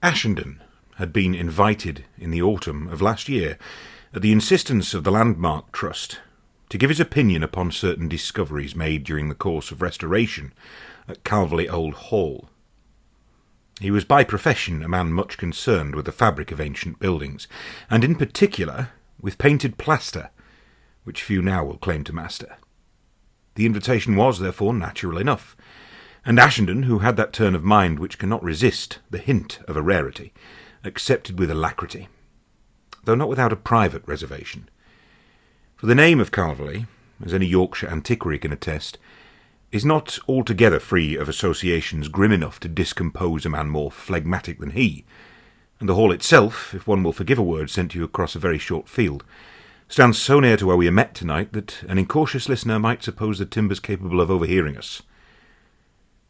Ashenden had been invited in the autumn of last year, at the insistence of the Landmark Trust, to give his opinion upon certain discoveries made during the course of restoration at Calverley Old Hall. He was by profession a man much concerned with the fabric of ancient buildings, and in particular with painted plaster, which few now will claim to master. The invitation was, therefore, natural enough, and Ashenden, who had that turn of mind which cannot resist the hint of a rarity, accepted with alacrity, though not without a private reservation. For the name of Calverley, as any Yorkshire antiquary can attest, is not altogether free of associations grim enough to discompose a man more phlegmatic than he, and the hall itself, if one will forgive a word sent to you across a very short field, stands so near to where we are met tonight that an incautious listener might suppose the timbers capable of overhearing us.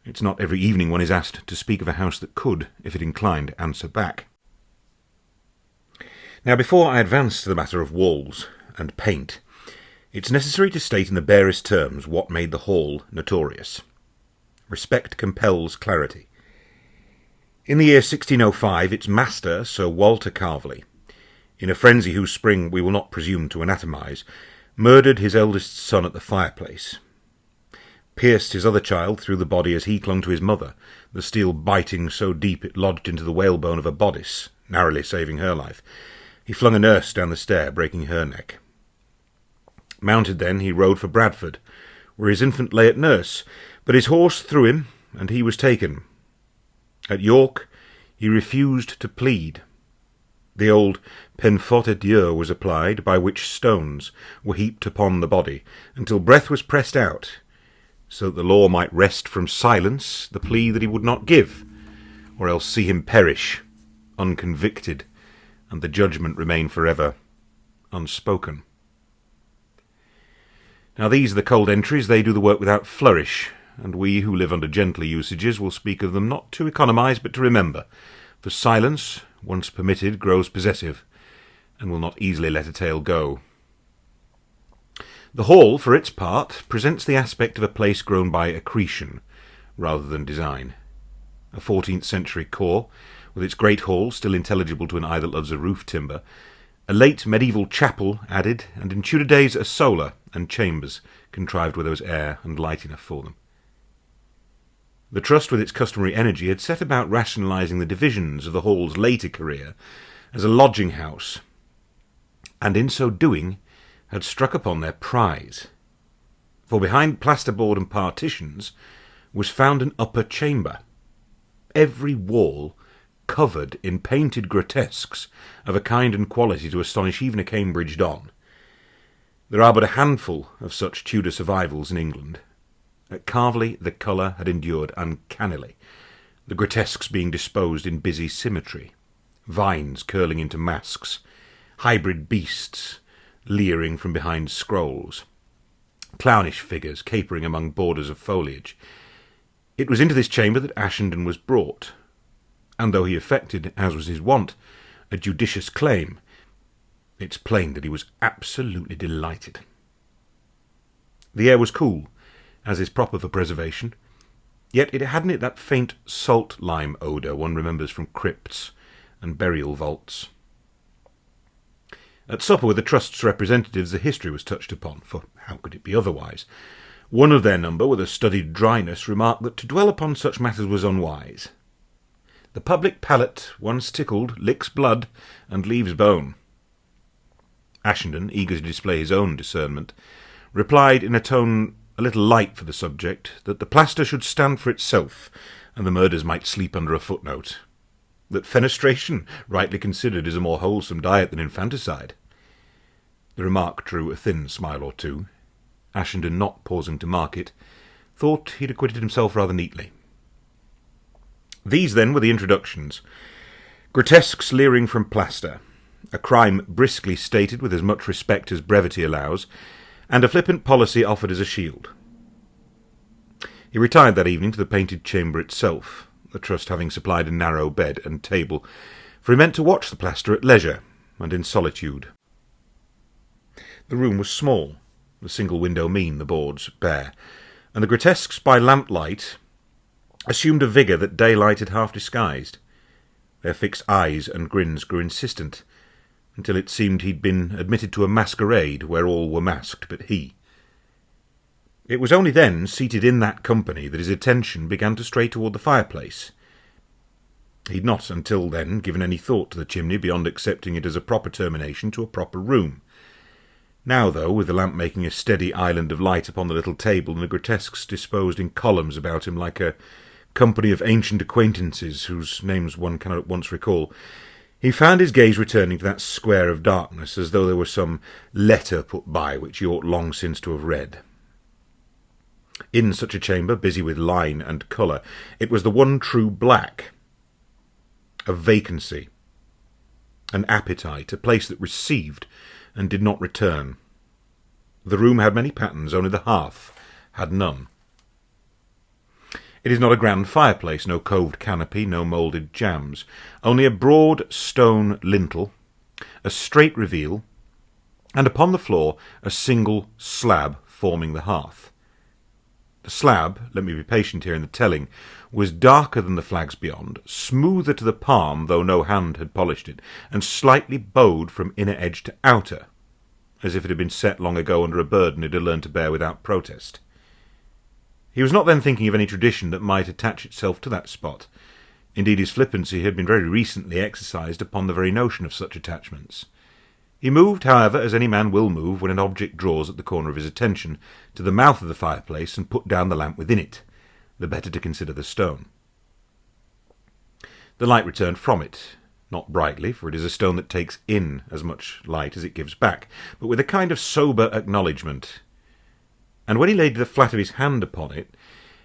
It's not every evening one is asked to speak of a house that could, if it inclined, answer back. Now, before I advance to the matter of walls and paint, it's necessary to state in the barest terms what made the hall notorious. Respect compels clarity. In the year 1605, its master, Sir Walter Calverley, in a frenzy whose spring we will not presume to anatomise, murdered his eldest son at the fireplace, pierced his other child through the body as he clung to his mother, the steel biting so deep it lodged into the whalebone of a bodice, narrowly saving her life. He flung a nurse down the stair, breaking her neck. Mounted then, he rode for Bradford, where his infant lay at nurse, but his horse threw him, and he was taken. At York, he refused to plead. The old peine forte et dure was applied, by which stones were heaped upon the body, until breath was pressed out, so that the law might wrest from silence the plea that he would not give, or else see him perish, unconvicted, and the judgment remain forever unspoken. Now these are the cold entries. They do the work without flourish, and we who live under gentler usages will speak of them not to economise but to remember, for silence, once permitted, grows possessive, and will not easily let a tale go. The hall, for its part, presents the aspect of a place grown by accretion, rather than design. A 14th century core, with its great hall still intelligible to an eye that loves a roof timber, a late medieval chapel added, and in Tudor days a solar and chambers contrived where there was air and light enough for them. The Trust, with its customary energy, had set about rationalising the divisions of the hall's later career as a lodging house, and in so doing had struck upon their prize. For behind plasterboard and partitions was found an upper chamber, every wall covered in painted grotesques of a kind and quality to astonish even a Cambridge don. There are but a handful of such Tudor survivals in England. At Calverley the colour had endured uncannily, the grotesques being disposed in busy symmetry, vines curling into masks, hybrid beasts leering from behind scrolls, clownish figures capering among borders of foliage. It was into this chamber that Ashenden was brought, and though he affected, as was his wont, a judicious claim, it's plain that he was absolutely delighted. The air was cool, as is proper for preservation, yet it had in it that faint salt-lime odour one remembers from crypts and burial vaults. At supper with the Trust's representatives, the history was touched upon, for how could it be otherwise? One of their number, with a studied dryness, remarked that to dwell upon such matters was unwise. The public palate, once tickled, licks blood and leaves bone. Ashenden, eager to display his own discernment, replied in a tone a little light for the subject that the plaster should stand for itself, and the murders might sleep under a footnote. That fenestration, rightly considered, is a more wholesome diet than infanticide. The remark drew a thin smile or two. Ashenden, not pausing to mark it, thought he'd acquitted himself rather neatly. These, then, were the introductions. Grotesques leering from plaster, a crime briskly stated with as much respect as brevity allows, and a flippant policy offered as a shield. He retired that evening to the painted chamber itself, the Trust having supplied a narrow bed and table, for he meant to watch the plaster at leisure and in solitude. The room was small, the single window mean, the boards bare, and the grotesques by lamplight assumed a vigour that daylight had half disguised. Their fixed eyes and grins grew insistent, until it seemed he'd been admitted to a masquerade where all were masked but he. It was only then, seated in that company, that his attention began to stray toward the fireplace. He'd not until then given any thought to the chimney beyond accepting it as a proper termination to a proper room. Now, though, with the lamp making a steady island of light upon the little table and the grotesques disposed in columns about him like a company of ancient acquaintances whose names one cannot at once recall, he found his gaze returning to that square of darkness as though there were some letter put by which he ought long since to have read. In such a chamber, busy with line and colour, it was the one true black, a vacancy, an appetite, a place that received and did not return. The room had many patterns, only the hearth had none. It is not a grand fireplace, no coved canopy, no moulded jambs, only a broad stone lintel, a straight reveal, and upon the floor a single slab forming the hearth. The slab, let me be patient here in the telling, was darker than the flags beyond, smoother to the palm, though no hand had polished it, and slightly bowed from inner edge to outer, as if it had been set long ago under a burden it had learned to bear without protest. He was not then thinking of any tradition that might attach itself to that spot. Indeed, his flippancy had been very recently exercised upon the very notion of such attachments. He moved, however, as any man will move when an object draws at the corner of his attention, to the mouth of the fireplace and put down the lamp within it, the better to consider the stone. The light returned from it, not brightly, for it is a stone that takes in as much light as it gives back, but with a kind of sober acknowledgment. And when he laid the flat of his hand upon it,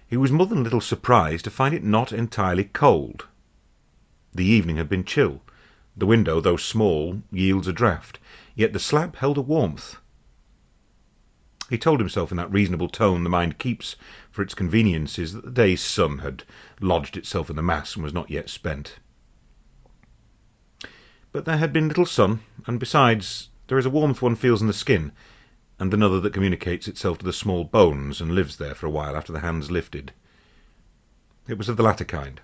he was more than a little surprised to find it not entirely cold. The evening had been chill. The window, though small, yields a draught, yet the slab held a warmth. He told himself in that reasonable tone the mind keeps for its conveniences that the day's sun had lodged itself in the mass and was not yet spent. But there had been little sun, and besides, there is a warmth one feels in the skin, and another that communicates itself to the small bones and lives there for a while after the hand's lifted. It was of the latter kind.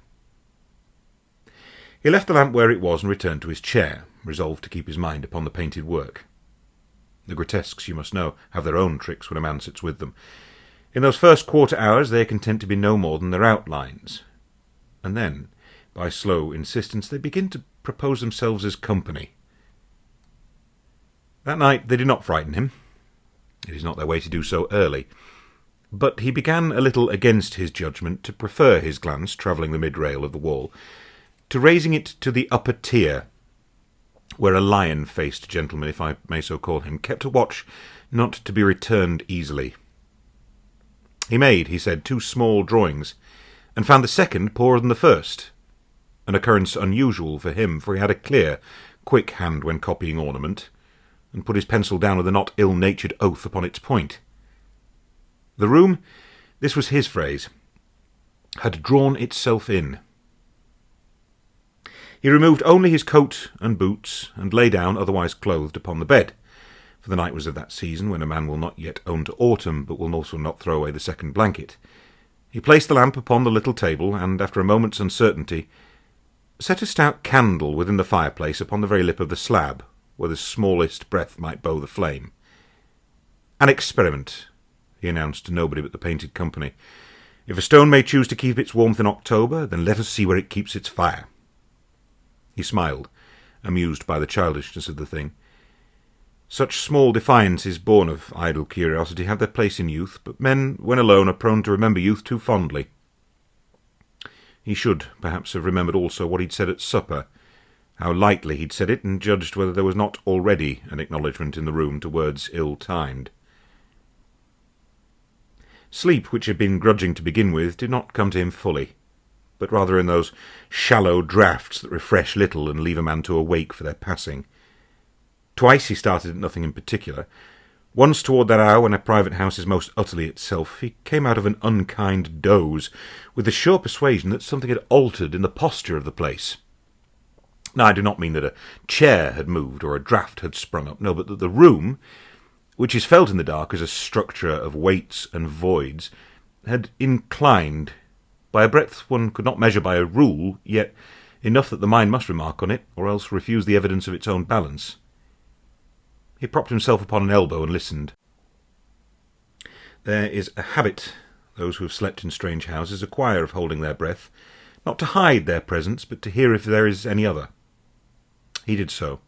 He left the lamp where it was and returned to his chair, resolved to keep his mind upon the painted work. The grotesques, you must know, have their own tricks when a man sits with them. In those first quarter hours they are content to be no more than their outlines, and then, by slow insistence, they begin to propose themselves as company. That night they did not frighten him. It is not their way to do so early. But he began a little against his judgment to prefer his glance, travelling the mid-rail of the wall, to raising it to the upper tier, where a lion-faced gentleman, if I may so call him, kept a watch not to be returned easily. He made, he said, 2 small drawings, and found the second poorer than the first, an occurrence unusual for him, for he had a clear, quick hand when copying ornament, and put his pencil down with a not ill-natured oath upon its point. The room, this was his phrase, had drawn itself in. He removed only his coat and boots, and lay down, otherwise clothed, upon the bed, for the night was of that season when a man will not yet own to autumn, but will also not throw away the second blanket. He placed the lamp upon the little table, and, after a moment's uncertainty, set a stout candle within the fireplace upon the very lip of the slab, where the smallest breath might bow the flame. An experiment, he announced to nobody but the painted company. If a stone may choose to keep its warmth in October, then let us see where it keeps its fire. He smiled, amused by the childishness of the thing. Such small defiances born of idle curiosity have their place in youth, but men, when alone, are prone to remember youth too fondly. He should, perhaps, have remembered also what he'd said at supper, how lightly he'd said it, and judged whether there was not already an acknowledgment in the room to words ill-timed. Sleep, which had been grudging to begin with, did not come to him fully, but rather in those shallow draughts that refresh little and leave a man to awake for their passing. Twice he started at nothing in particular. Once toward that hour when a private house is most utterly itself, he came out of an unkind doze, with the sure persuasion that something had altered in the posture of the place. Now, I do not mean that a chair had moved or a draught had sprung up, no, but that the room, which is felt in the dark as a structure of weights and voids, had inclined, by a breadth one could not measure by a rule, yet enough that the mind must remark on it, or else refuse the evidence of its own balance. He propped himself upon an elbow and listened. There is a habit those who have slept in strange houses acquire of holding their breath, not to hide their presence, but to hear if there is any other. He did so,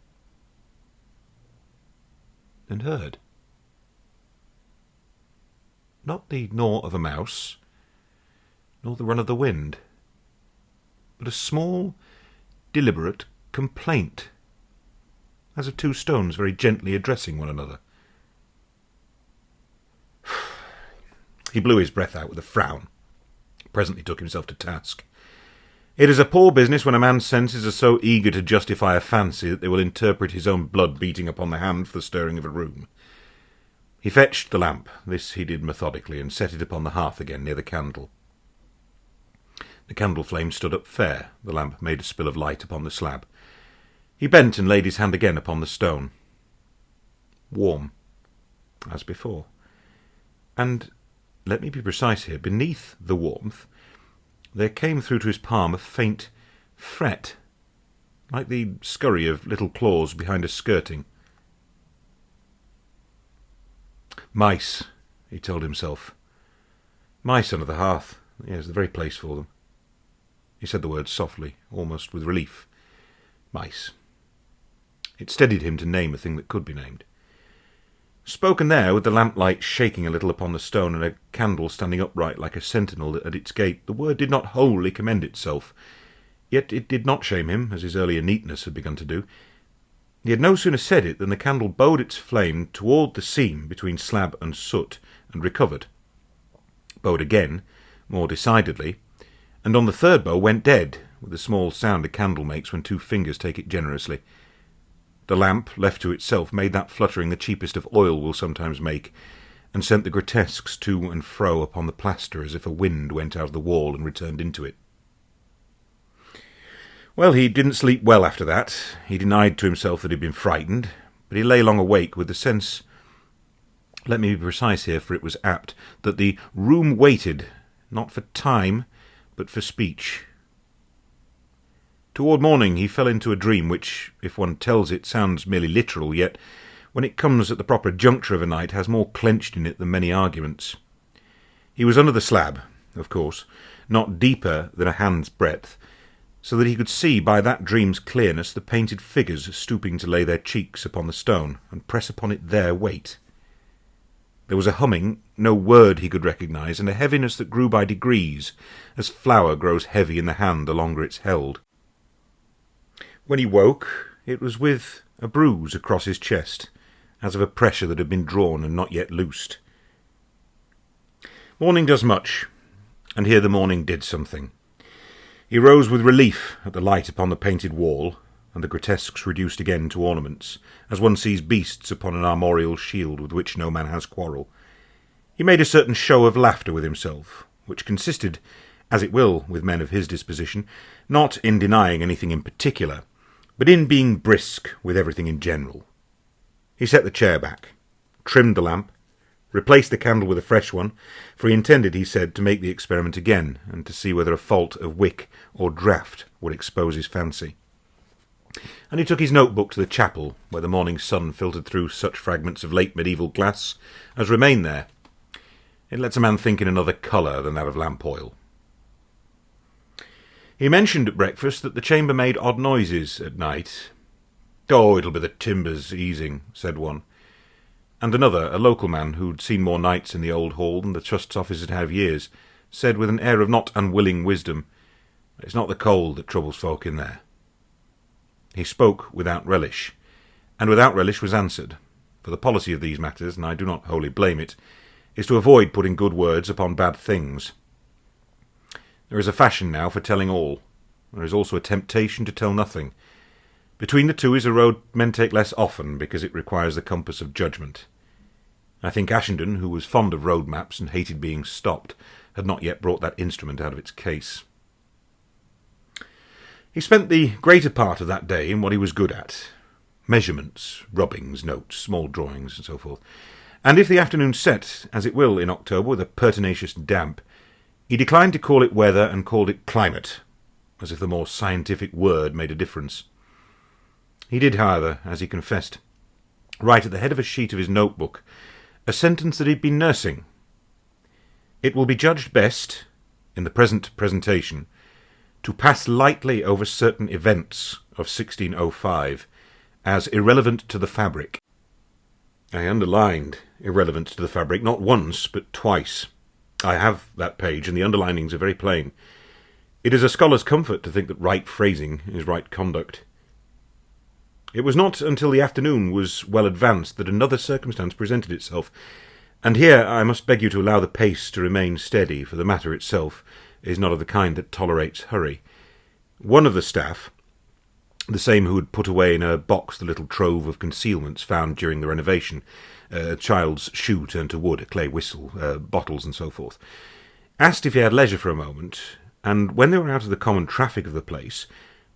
and heard. Not the gnaw of a mouse, nor the run of the wind, but a small, deliberate complaint, as of two stones very gently addressing one another. He blew his breath out with a frown, presently took himself to task. It is a poor business when a man's senses are so eager to justify a fancy that they will interpret his own blood beating upon the hand for the stirring of a room. He fetched the lamp, this he did methodically, and set it upon the hearth again near the candle. The candle flame stood up fair, the lamp made a spill of light upon the slab. He bent and laid his hand again upon the stone. Warm, as before. And, let me be precise here, beneath the warmth, there came through to his palm a faint fret, like the scurry of little claws behind a skirting. Mice, he told himself. Mice under the hearth. Yes, the very place for them. He said the words softly, almost with relief. Mice. It steadied him to name a thing that could be named. Spoken there, with the lamplight shaking a little upon the stone and a candle standing upright like a sentinel at its gate, the word did not wholly commend itself. Yet it did not shame him, as his earlier neatness had begun to do. He had no sooner said it than the candle bowed its flame toward the seam between slab and soot, and recovered. Bowed again, more decidedly, and on the third bow went dead, with the small sound a candle makes when two fingers take it generously. The lamp, left to itself, made that fluttering the cheapest of oil will sometimes make, and sent the grotesques to and fro upon the plaster as if a wind went out of the wall and returned into it. Well, he didn't sleep well after that. He denied to himself that he had been frightened, but he lay long awake with the sense, let me be precise here, for it was apt, that the room waited, not for time, but for speech. Toward morning he fell into a dream which, if one tells it, sounds merely literal, yet, when it comes at the proper juncture of a night, has more clenched in it than many arguments. He was under the slab, of course, not deeper than a hand's breadth, so that he could see by that dream's clearness the painted figures stooping to lay their cheeks upon the stone, and press upon it their weight. There was a humming, no word he could recognise, and a heaviness that grew by degrees, as flour grows heavy in the hand the longer it's held. When he woke, it was with a bruise across his chest, as of a pressure that had been drawn and not yet loosed. Morning does much, and here the morning did something. He rose with relief at the light upon the painted wall, and the grotesques reduced again to ornaments, as one sees beasts upon an armorial shield with which no man has quarrel. He made a certain show of laughter with himself, which consisted, as it will with men of his disposition, not in denying anything in particular, but in being brisk with everything in general. He set the chair back, trimmed the lamp, replaced the candle with a fresh one, for he intended, he said, to make the experiment again, and to see whether a fault of wick or draught would expose his fancy. And he took his notebook to the chapel, where the morning sun filtered through such fragments of late medieval glass as remained there. It lets a man think in another colour than that of lamp oil. He mentioned at breakfast that the chamber made odd noises at night. "Oh, it'll be the timbers easing," said one. And another, a local man who'd seen more nights in the old hall than the trust's office had had of years, said with an air of not unwilling wisdom, "It's not the cold that troubles folk in there." He spoke without relish, and without relish was answered, for the policy of these matters, and I do not wholly blame it, is to avoid putting good words upon bad things. There is a fashion now for telling all. There is also a temptation to tell nothing. Between the two is a road men take less often, because it requires the compass of judgment. I think Ashenden, who was fond of road maps and hated being stopped, had not yet brought that instrument out of its case. He spent the greater part of that day in what he was good at. Measurements, rubbings, notes, small drawings, and so forth. And if the afternoon set, as it will in October, with a pertinacious damp, he declined to call it weather and called it climate, as if the more scientific word made a difference. He did, however, as he confessed, write at the head of a sheet of his notebook a sentence that he'd been nursing. It will be judged best, in the present presentation, to pass lightly over certain events of 1605 as irrelevant to the fabric. I underlined irrelevant to the fabric not once, but twice. I have that page, and the underlinings are very plain. It is a scholar's comfort to think that right phrasing is right conduct. It was not until the afternoon was well advanced that another circumstance presented itself, and here I must beg you to allow the pace to remain steady, for the matter itself is not of the kind that tolerates hurry. One of the staff, the same who had put away in a box the little trove of concealments found during the renovation, a child's shoe turned to wood, a clay whistle, bottles, and so forth, asked if he had leisure for a moment, and when they were out of the common traffic of the place,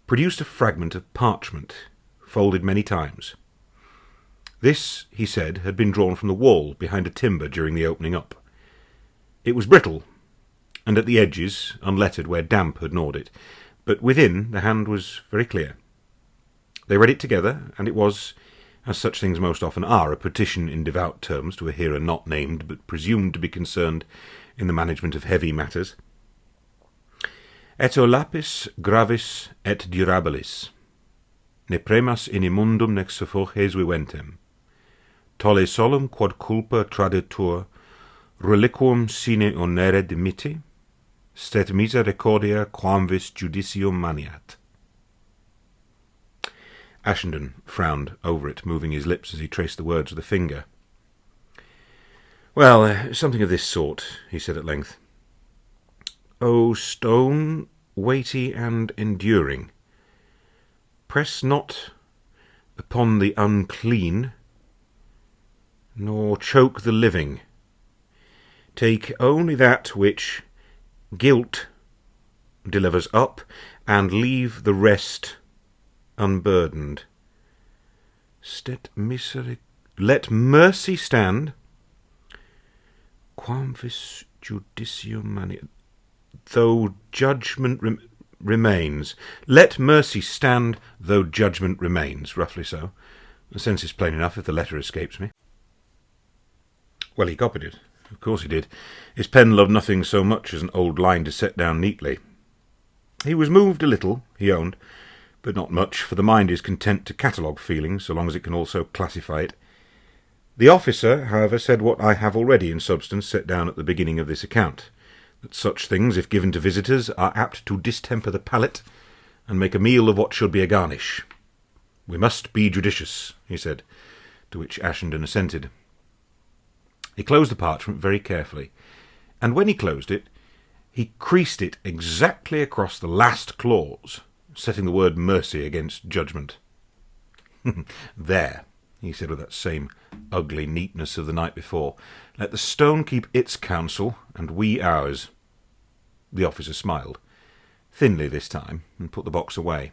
produced a fragment of parchment, folded many times. This, he said, had been drawn from the wall behind a timber during the opening up. It was brittle, and at the edges unlettered where damp had gnawed it, but within the hand was very clear. They read it together, and it was, as such things most often are, a petition in devout terms to a hearer not named, but presumed to be concerned in the management of heavy matters. Et o lapis gravis et durabilis, ne premas inimundum nec suffoces viventem, tolle solum quod culpa traditur, reliquum sine onere dimitti, stet misericordia quamvis judicium maniat. Ashenden frowned over it, moving his lips as he traced the words with a finger. Well, something of this sort, he said at length. O stone, weighty and enduring, press not upon the unclean, nor choke the living. Take only that which guilt delivers up, and leave the rest unburdened. Let mercy stand, quamvis judicium maniat, though judgment remains. Let mercy stand, though judgment remains. Roughly so. The sense is plain enough if the letter escapes me. Well, he copied it. Of course he did. His pen loved nothing so much as an old line to set down neatly. He was moved a little, he owned, but not much, for the mind is content to catalogue feelings so long as it can also classify it. The officer, however, said what I have already in substance set down at the beginning of this account, that such things, if given to visitors, are apt to distemper the palate and make a meal of what should be a garnish. We must be judicious, he said, to which Ashenden assented. He closed the parchment very carefully, and when he closed it, he creased it exactly across the last clause, setting the word mercy against judgment. There, he said with that same ugly neatness of the night before, let the stone keep its counsel, and we ours. The officer smiled, thinly this time, and put the box away.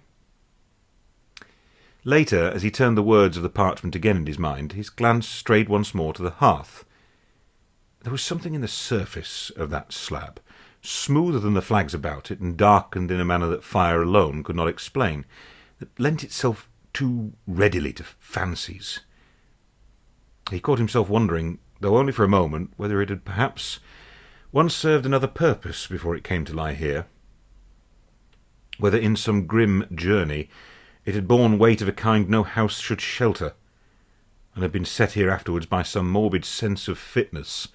Later, as he turned the words of the parchment again in his mind, his glance strayed once more to the hearth. There was something in the surface of that slab, smoother than the flags about it, and darkened in a manner that fire alone could not explain, that lent itself too readily to fancies. He caught himself wondering, though only for a moment, whether it had perhaps once served another purpose before it came to lie here, whether in some grim journey it had borne weight of a kind no house should shelter, and had been set here afterwards by some morbid sense of fitness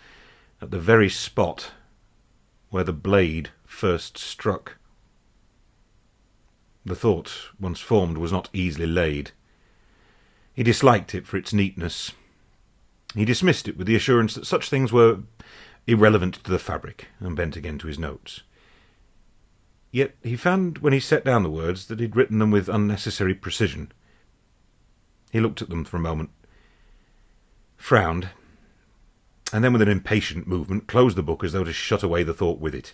at the very spot where the blade first struck. The thought, once formed, was not easily laid. He disliked it for its neatness. He dismissed it with the assurance that such things were irrelevant to the fabric, and bent again to his notes. Yet he found, when he set down the words, that he had written them with unnecessary precision. He looked at them for a moment, frowned, and then with an impatient movement closed the book as though to shut away the thought with it.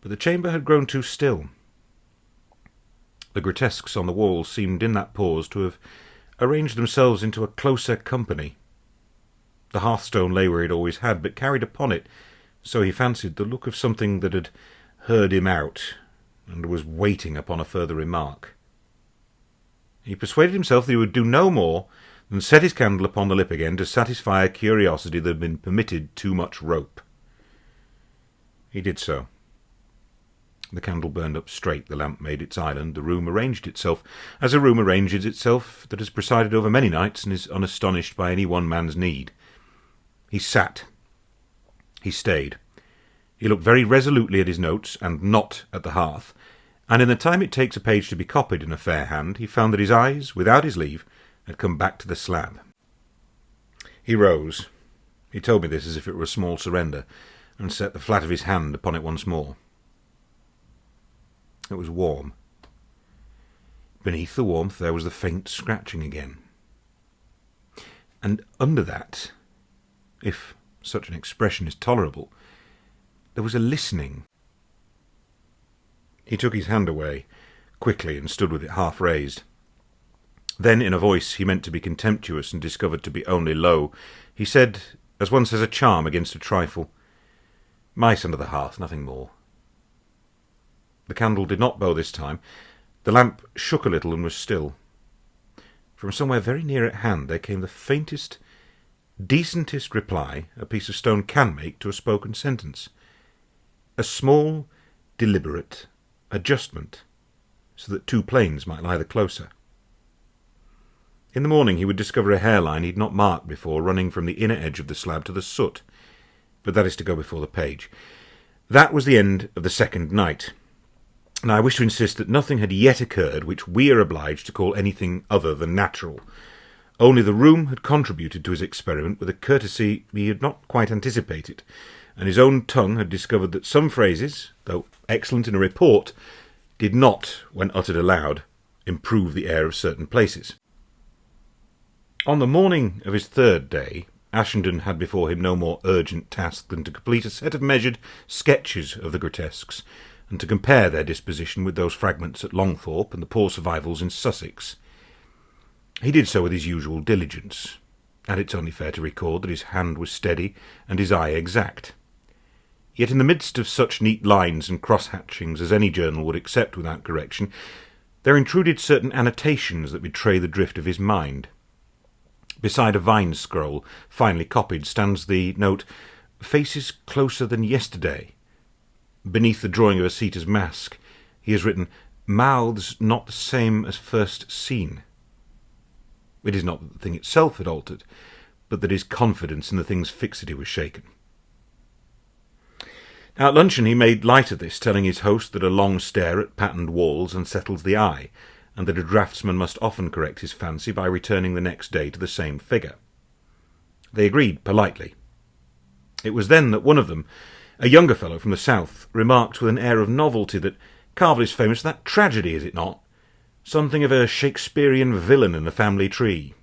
But the chamber had grown too still. The grotesques on the walls seemed in that pause to have arranged themselves into a closer company. The hearthstone lay where it always had, but carried upon it, so he fancied, the look of something that had heard him out, and was waiting upon a further remark. He persuaded himself that he would do no more than set his candle upon the lip again to satisfy a curiosity that had been permitted too much rope. He did so. The candle burned up straight, the lamp made its island, the room arranged itself, as a room arranges itself that has presided over many nights and is unastonished by any one man's need. He sat. He stayed. He looked very resolutely at his notes, and not at the hearth, and in the time it takes a page to be copied in a fair hand, he found that his eyes, without his leave, had come back to the slab. He rose. He told me this as if it were a small surrender, and set the flat of his hand upon it once more. It was warm. Beneath the warmth there was the faint scratching again. And under that, if such an expression is tolerable, there was a listening. He took his hand away, quickly, and stood with it half raised. Then, in a voice he meant to be contemptuous and discovered to be only low, he said, as one says a charm against a trifle, "Mice under the hearth, nothing more." The candle did not bow this time. The lamp shook a little and was still. From somewhere very near at hand there came the faintest, decentest reply a piece of stone can make to a spoken sentence. A small, deliberate adjustment, so that two planes might lie the closer. In the morning he would discover a hairline he had not marked before running from the inner edge of the slab to the soot, but that is to go before the page. That was the end of the second night. Now I wish to insist that nothing had yet occurred which we are obliged to call anything other than natural. Only the room had contributed to his experiment with a courtesy he had not quite anticipated, and his own tongue had discovered that some phrases, though excellent in a report, did not, when uttered aloud, improve the air of certain places. On the morning of his third day, Ashenden had before him no more urgent task than to complete a set of measured sketches of the grotesques, and to compare their disposition with those fragments at Longthorpe and the poor survivals in Sussex. He did so with his usual diligence, and it's only fair to record that his hand was steady and his eye exact. Yet in the midst of such neat lines and cross-hatchings as any journal would accept without correction, there intruded certain annotations that betray the drift of his mind. Beside a vine scroll, finely copied, stands the note, "Faces closer than yesterday." Beneath the drawing of a seater's mask, he has written, "Mouths not the same as first seen." It is not that the thing itself had altered, but that his confidence in the thing's fixity was shaken. Now at luncheon he made light of this, telling his host that a long stare at patterned walls unsettles the eye, and that a draftsman must often correct his fancy by returning the next day to the same figure. They agreed politely. It was then that one of them, a younger fellow from the south, remarked with an air of novelty that Calverley's famous for that tragedy, is it not? Something of a Shakespearean villain in the family tree.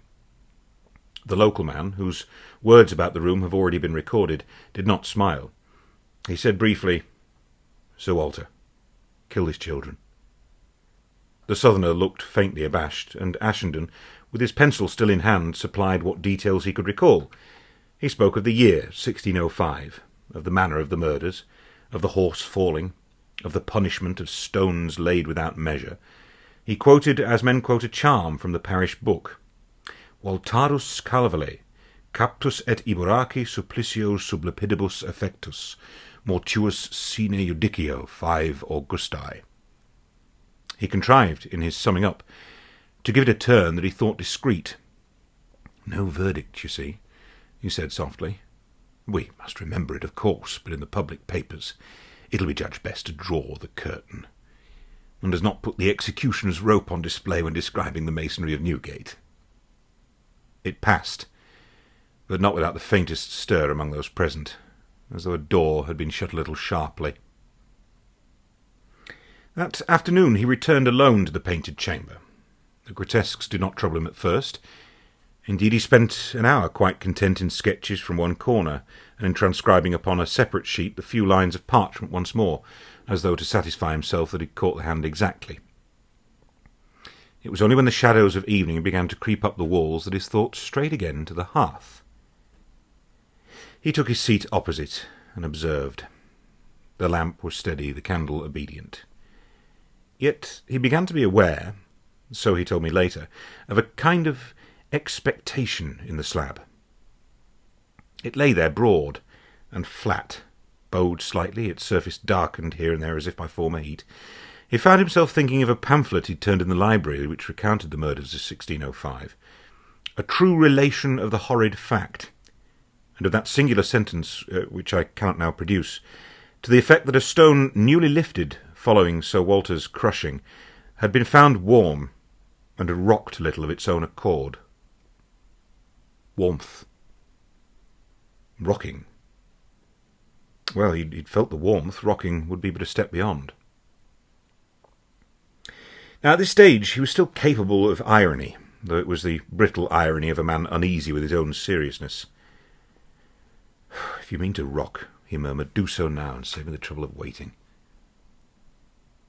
The local man, whose words about the room have already been recorded, did not smile. He said briefly, "Sir Walter killed his children." The southerner looked faintly abashed, and Ashenden, with his pencil still in hand, supplied what details he could recall. He spoke of the year 1605, of the manner of the murders, of the horse falling, of the punishment of stones laid without measure. He quoted as men quote a charm from the parish book, "Waltarus Calverley, captus et iburaci supplicios sub lepidibus effectus, mortuus sine judicio 5 Augusti." He contrived, in his summing up, to give it a turn that he thought discreet. "No verdict, you see," he said softly. "We must remember it, of course, but in the public papers it'll be judged best to draw the curtain. One does not put the executioner's rope on display when describing the masonry of Newgate." It passed, but not without the faintest stir among those present, as though a door had been shut a little sharply. That afternoon he returned alone to the painted chamber. The grotesques did not trouble him at first. Indeed, he spent an hour quite content in sketches from one corner, and in transcribing upon a separate sheet the few lines of parchment once more, as though to satisfy himself that he caught the hand exactly. It was only when the shadows of evening began to creep up the walls that his thoughts strayed again to the hearth. He took his seat opposite, and observed. The lamp was steady, the candle obedient. Yet he began to be aware, so he told me later, of a kind of expectation in the slab. It lay there broad and flat, bowed slightly, its surface darkened here and there as if by former heat. He found himself thinking of a pamphlet he'd turned in the library which recounted the murders of 1605, a true relation of the horrid fact, and of that singular sentence which I cannot now produce, to the effect that a stone newly lifted following Sir Walter's crushing had been found warm and had rocked a little of its own accord. Warmth. Rocking. Well, he'd felt the warmth. Rocking would be but a step beyond. Now, at this stage, he was still capable of irony, though it was the brittle irony of a man uneasy with his own seriousness. "If you mean to rock," he murmured, "do so now and save me the trouble of waiting."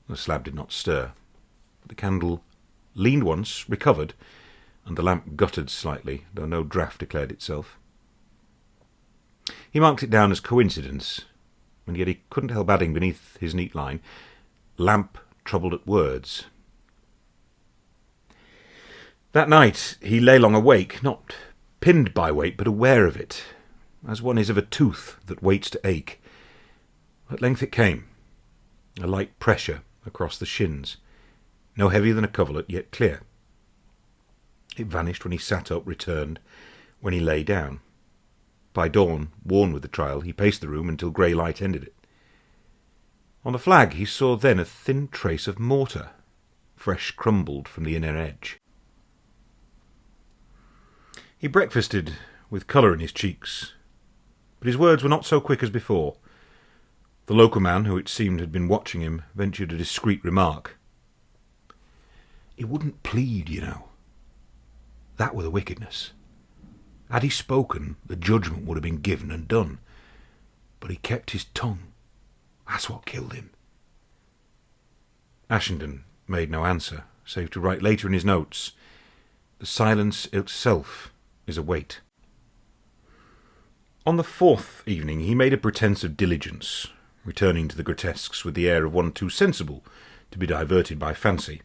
The slab did not stir. The candle leaned once, recovered, and the lamp guttered slightly, though no draught declared itself. He marked it down as coincidence, and yet he couldn't help adding beneath his neat line, "Lamp troubled at words." That night he lay long awake, not pinned by weight, but aware of it, as one is of a tooth that waits to ache. At length it came, a light pressure across the shins, no heavier than a coverlet, yet clear. It vanished when he sat up, returned when he lay down. By dawn, worn with the trial, he paced the room until grey light ended it. On the flag he saw then a thin trace of mortar, fresh crumbled from the inner edge. He breakfasted with colour in his cheeks, but his words were not so quick as before. The local man, who it seemed had been watching him, ventured a discreet remark. "He wouldn't plead, you know. That were the wickedness. Had he spoken, the judgment would have been given and done. But he kept his tongue. That's what killed him." Ashenden made no answer, save to write later in his notes, "The silence itself is a weight." On the fourth evening he made a pretence of diligence, returning to the grotesques with the air of one too sensible to be diverted by fancy.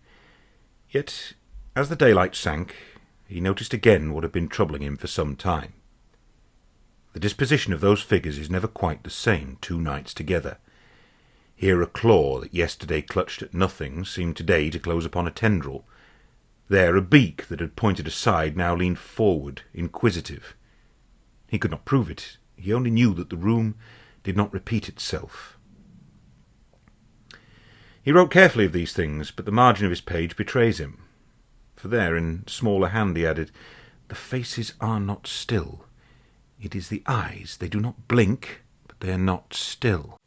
Yet, as the daylight sank, he noticed again what had been troubling him for some time. The disposition of those figures is never quite the same 2 nights together. Here a claw that yesterday clutched at nothing seemed today to close upon a tendril. There a beak that had pointed aside now leaned forward, inquisitive. He could not prove it. He only knew that the room did not repeat itself. He wrote carefully of these things, but the margin of his page betrays him. For there, in smaller hand, he added, "The faces are not still. It is the eyes. They do not blink, but they are not still."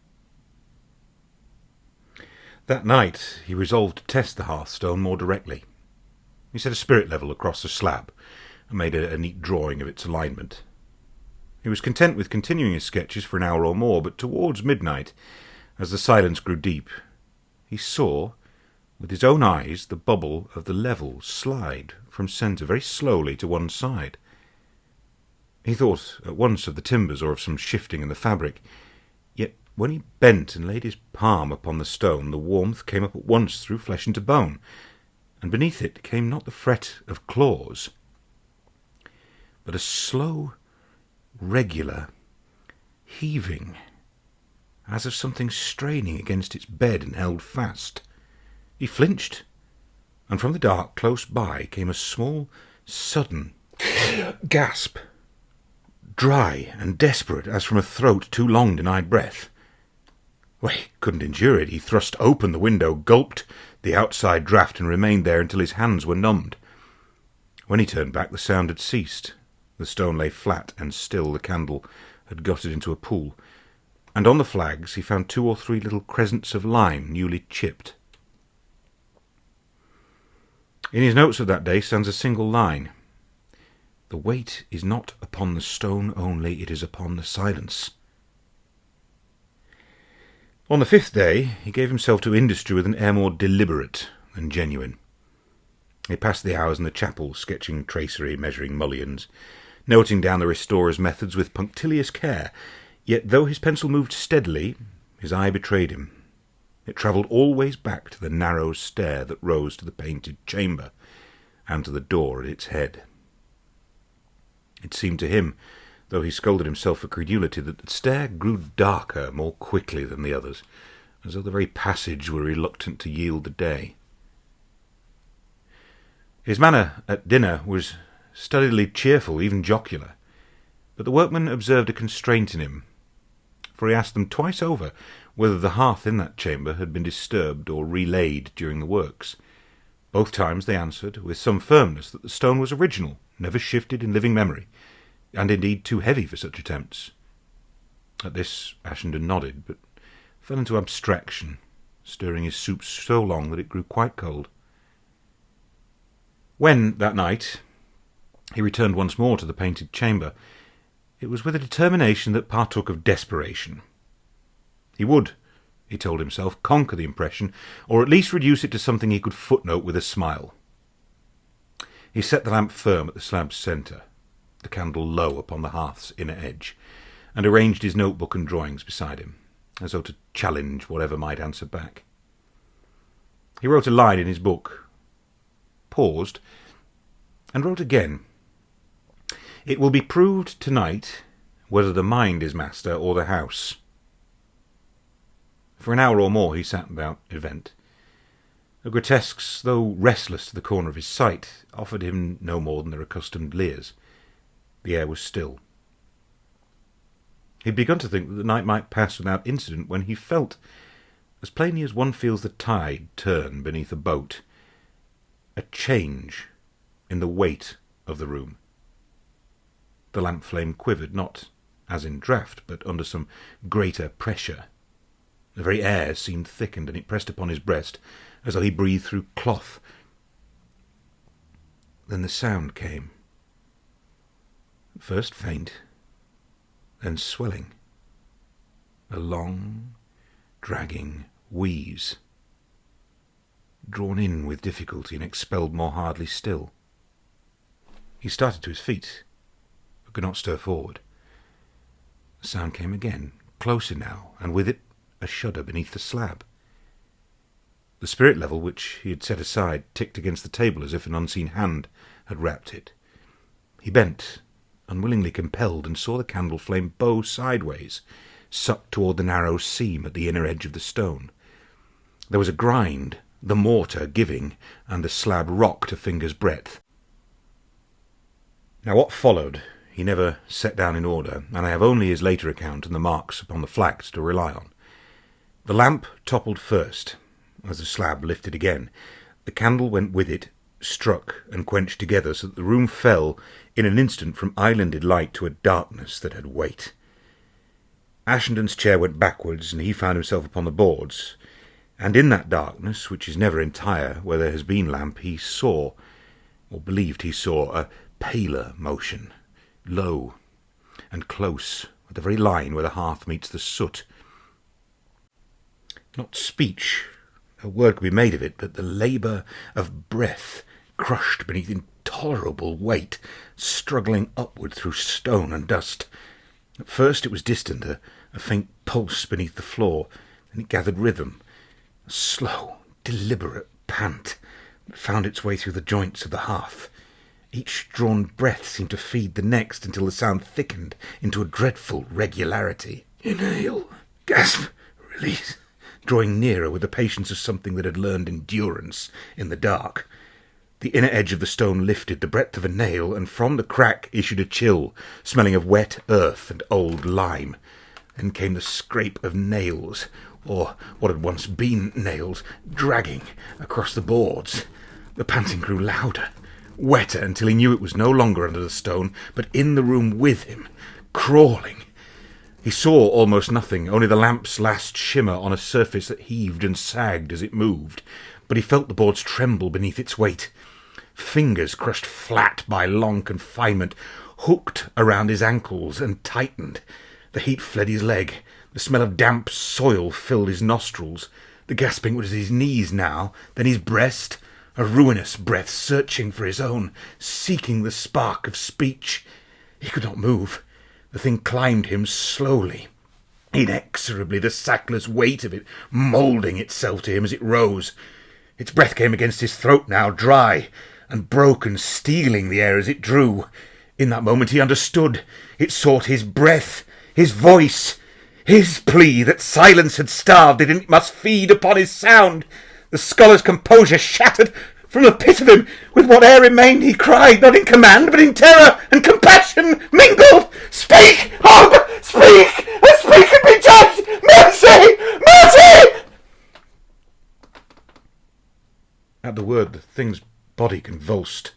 That night he resolved to test the hearthstone more directly. He set a spirit level across the slab and made a neat drawing of its alignment. He was content with continuing his sketches for an hour or more, but towards midnight, as the silence grew deep, he saw, with his own eyes, the bubble of the level slide from centre very slowly to one side. He thought at once of the timbers or of some shifting in the fabric, yet when he bent and laid his palm upon the stone, the warmth came up at once through flesh into bone, and beneath it came not the fret of claws, but a slow, regular heaving, as of something straining against its bed and held fast. He flinched, and from the dark close by came a small, sudden gasp, dry and desperate as from a throat too long denied breath. Well, he couldn't endure it. He thrust open the window, gulped the outside draught, and remained there until his hands were numbed. When he turned back, the sound had ceased. The stone lay flat and still. The candle had guttered into a pool, and on the flags he found 2 or 3 little crescents of lime newly chipped. In his notes of that day stands a single line. "The weight is not upon the stone only, it is upon the silence." On the 5th day he gave himself to industry with an air more deliberate than genuine. He passed the hours in the chapel, sketching tracery, measuring mullions, noting down the restorer's methods with punctilious care, yet though his pencil moved steadily, his eye betrayed him. It travelled always back to the narrow stair that rose to the painted chamber, and to the door at its head. It seemed to him, though he scolded himself for credulity, that the stair grew darker more quickly than the others, as though the very passage were reluctant to yield the day. His manner at dinner was studiedly cheerful, even jocular, but the workmen observed a constraint in him, for he asked them twice over whether the hearth in that chamber had been disturbed or relaid during the works. Both times they answered, with some firmness, that the stone was original, never shifted in living memory, and indeed too heavy for such attempts. At this Ashenden nodded, but fell into abstraction, stirring his soup so long that it grew quite cold. When, that night, he returned once more to the painted chamber, it was with a determination that partook of desperation. He would, he told himself, conquer the impression, or at least reduce it to something he could footnote with a smile. He set the lamp firm at the slab's centre, the candle low upon the hearth's inner edge, and arranged his notebook and drawings beside him, as though to challenge whatever might answer back. He wrote a line in his book, paused, and wrote again. It will be proved tonight whether the mind is master or the house. For an hour or more he sat without event. The grotesques, though restless to the corner of his sight, offered him no more than their accustomed leers. The air was still. He had begun to think that the night might pass without incident when he felt, as plainly as one feels the tide turn beneath a boat, a change in the weight of the room. The lamp flame quivered, not as in draught, but under some greater pressure. The very air seemed thickened, and it pressed upon his breast as though he breathed through cloth. Then the sound came. First faint, then swelling. A long, dragging wheeze, drawn in with difficulty and expelled more hardly still. He started to his feet, but could not stir forward. The sound came again, closer now, and with it a shudder beneath the slab. The spirit level which he had set aside ticked against the table as if an unseen hand had rapped it. He bent, unwillingly compelled, and saw the candle flame bow sideways, sucked toward the narrow seam at the inner edge of the stone. There was a grind, the mortar giving, and the slab rocked a finger's breadth. Now what followed he never set down in order, and I have only his later account and the marks upon the flax to rely on. The lamp toppled first, as the slab lifted again. The candle went with it, struck and quenched together, so that the room fell in an instant from islanded light to a darkness that had weight. Ashenden's chair went backwards, and he found himself upon the boards, and in that darkness, which is never entire where there has been lamp, he saw, or believed he saw, a paler motion, low and close, at the very line where the hearth meets the soot. Not speech, a word could be made of it, but the labour of breath crushed beneath intolerable weight, struggling upward through stone and dust. At first it was distant, a faint pulse beneath the floor, then it gathered rhythm, a slow, deliberate pant that found its way through the joints of the hearth. Each drawn breath seemed to feed the next until the sound thickened into a dreadful regularity. Inhale, gasp, release, drawing nearer with the patience of something that had learned endurance in the dark. The inner edge of the stone lifted the breadth of a nail, and from the crack issued a chill, smelling of wet earth and old lime. Then came the scrape of nails, or what had once been nails, dragging across the boards. The panting grew louder, wetter, until he knew it was no longer under the stone, but in the room with him, crawling. He saw almost nothing, only the lamp's last shimmer on a surface that heaved and sagged as it moved, but he felt the boards tremble beneath its weight. Fingers crushed flat by long confinement hooked around his ankles and tightened. The heat fled his leg. The smell of damp soil filled his nostrils. The gasping was at his knees now, then his breast, a ruinous breath searching for his own, seeking the spark of speech. He could not move. The thing climbed him slowly. Inexorably the sackless weight of it moulding itself to him as it rose. Its breath came against his throat now, dry and broken, stealing the air as it drew. In that moment he understood. It sought his breath, his voice, his plea that silence had starved it, and it must feed upon his sound. The scholar's composure shattered. From the pit of him, with what air remained, he cried, not in command, but in terror and compassion mingled, "Speak! Oh, speak! Speak and be judged! Mercy! Mercy!" At the word, the thing's body convulsed.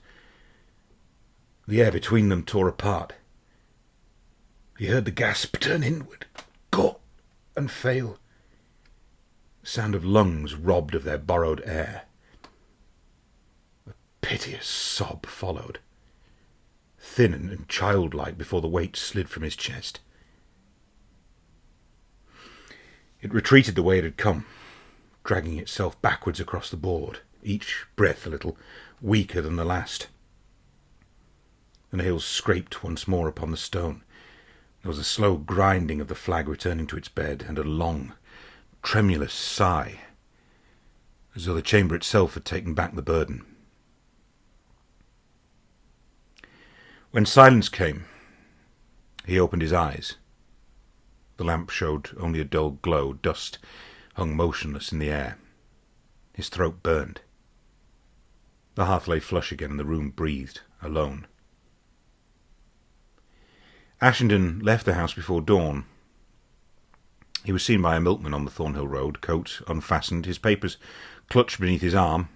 The air between them tore apart. He heard the gasp turn inward, gulp, and fail. The sound of lungs robbed of their borrowed air. A piteous sob followed, thin and childlike before the weight slid from his chest. It retreated the way it had come, dragging itself backwards across the board, each breath a little weaker than the last. The nails scraped once more upon the stone. There was a slow grinding of the flag returning to its bed, and a long, tremulous sigh, as though the chamber itself had taken back the burden. When silence came, he opened his eyes. The lamp showed only a dull glow. Dust hung motionless in the air. His throat burned. The hearth lay flush again, and the room breathed alone. Ashenden left the house before dawn. He was seen by a milkman on the Thornhill Road, coat unfastened, his papers clutched beneath his arm.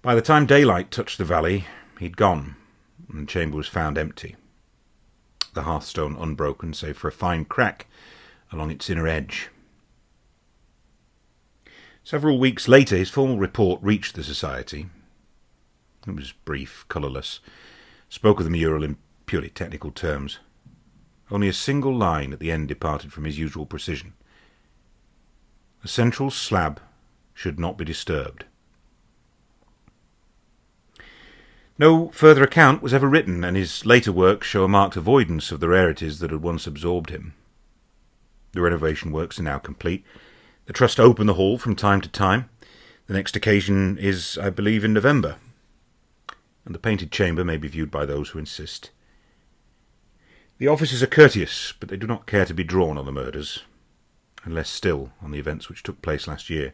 By the time daylight touched the valley, he'd gone, and the chamber was found empty. The hearthstone unbroken, save for a fine crack along its inner edge. Several weeks later, his formal report reached the society. It was brief, colourless, spoke of the mural in purely technical terms. Only a single line at the end departed from his usual precision. The central slab should not be disturbed. No further account was ever written, and his later works show a marked avoidance of the rarities that had once absorbed him. The renovation works are now complete. The Trust open the hall from time to time. The next occasion is, I believe, in November, and the painted chamber may be viewed by those who insist. The officers are courteous, but they do not care to be drawn on the murders, and less still on the events which took place last year.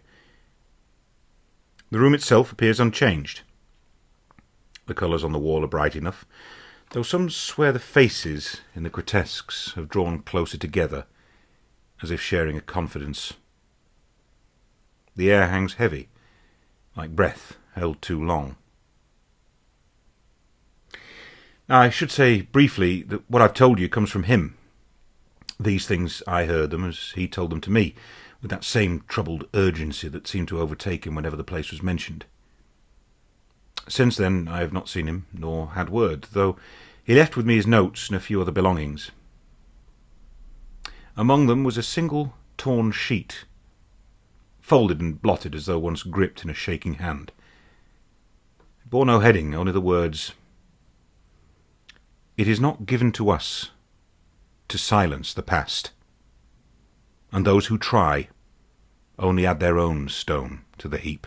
The room itself appears unchanged. The colours on the wall are bright enough, though some swear the faces in the grotesques have drawn closer together, as if sharing a confidence. The air hangs heavy, like breath held too long. Now, I should say briefly that what I've told you comes from him. These things, I heard them as he told them to me, with that same troubled urgency that seemed to overtake him whenever the place was mentioned. Since then I have not seen him, nor had word, though he left with me his notes and a few other belongings. Among them was a single torn sheet, folded and blotted as though once gripped in a shaking hand. It bore no heading, only the words, "It is not given to us to silence the past, and those who try only add their own stone to the heap."